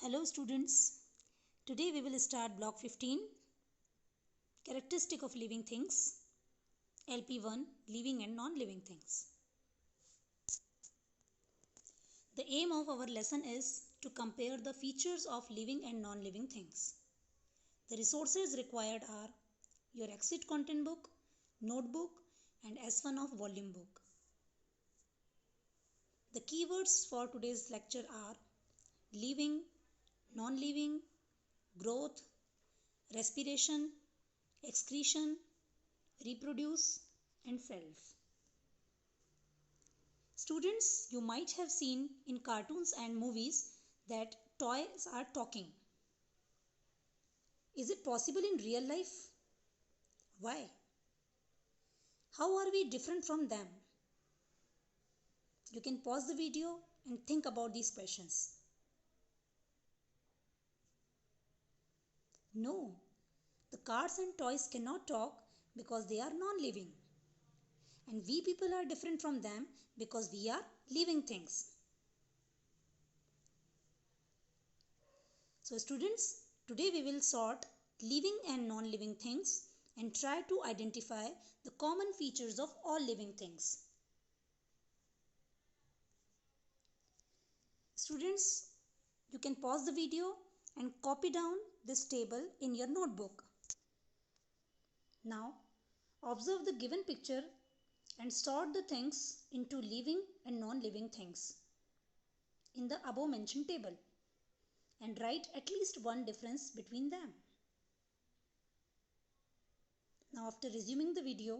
Hello students, today we will start block 15, characteristic of living things, LP1, living and non-living things. The aim of our lesson is to compare the features of living and non-living things. The resources required are your exit content book, notebook and S1 of volume book. The keywords for today's lecture are living, non-living, growth, respiration, excretion, reproduce and self. Students, you might have seen in cartoons and movies that toys are talking. Is it possible in real life? Why? How are we different from them? You can pause the video and think about these questions. No, the cars and toys cannot talk because they are non-living. And we people are different from them because we are living things. So students, today we will sort living and non-living things and try to identify the common features of all living things. Students, you can pause the video and copy down this table in your notebook. Now, observe the given picture and sort the things into living and non-living things in the above mentioned table and write at least one difference between them. Now, after resuming the video,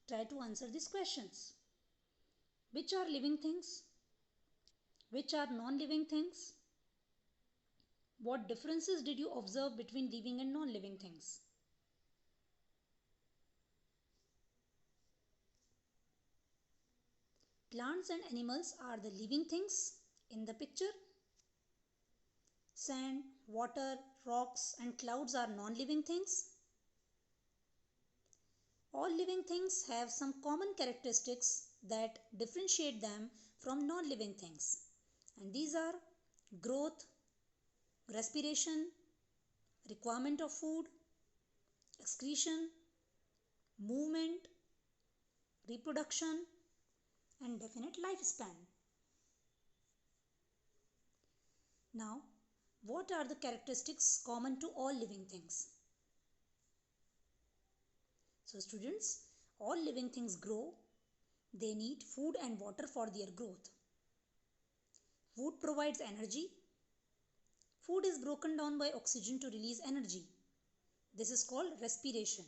try to answer these questions. Which are living things? Which are non-living things? What differences did you observe between living and non-living things? Plants and animals are the living things in the picture. Sand, water, rocks and clouds are non-living things. All living things have some common characteristics that differentiate them from non-living things. And these are growth, respiration, requirement of food, excretion, movement, reproduction and definite lifespan. Now, what are the characteristics common to all living things? So students, all living things grow. They need food and water for their growth. Food provides energy. Food is broken down by oxygen to release energy. This is called respiration.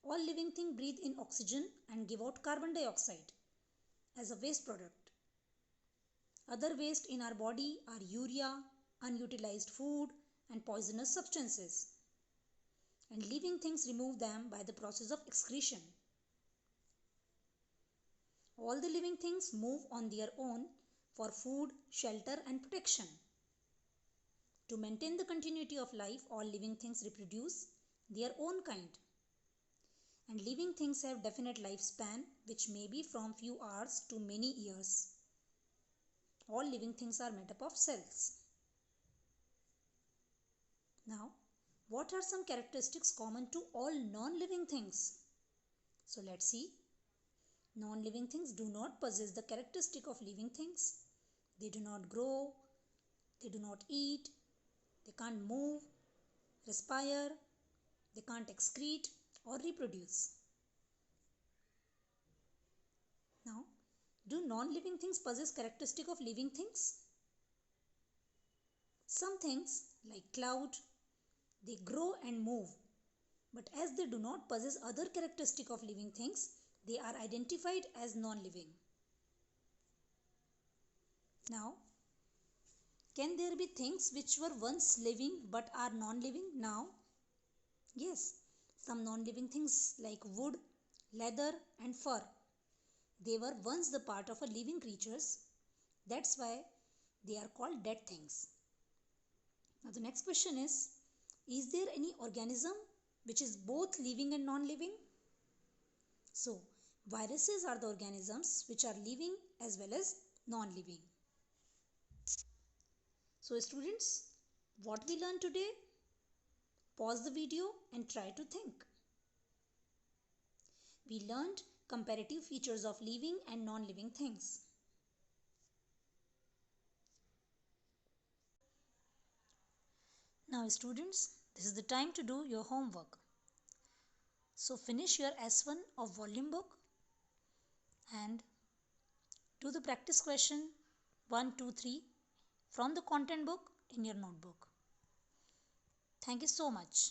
All living things breathe in oxygen and give out carbon dioxide as a waste product. Other waste in our body are urea, unutilized food and poisonous substances. And living things remove them by the process of excretion. All the living things move on their own for food, shelter and protection. To maintain the continuity of life, all living things reproduce their own kind. And living things have definite lifespan which may be from few hours to many years. All living things are made up of cells. Now, what are some characteristics common to all non-living things? So let's see. Non-living things do not possess the characteristic of living things. They do not grow, they do not eat, they can't move, respire, they can't excrete or reproduce. Now, do non-living things possess characteristic of living things? Some things like cloud, they grow and move, but as they do not possess other characteristic of living things, they are identified as non-living. Now, can there be things which were once living but are non-living now? Yes, some non-living things like wood, leather and fur. They were once the part of a living creatures. That's why they are called dead things. Now the next question is there any organism which is both living and non-living? So, viruses are the organisms which are living as well as non-living. So students, what we learned today? Pause the video and try to think. We learned comparative features of living and non-living things. Now students, this is the time to do your homework. So finish your S1 of volume book and do the practice question 1, 2, 3 from the content book in your notebook. Thank you so much.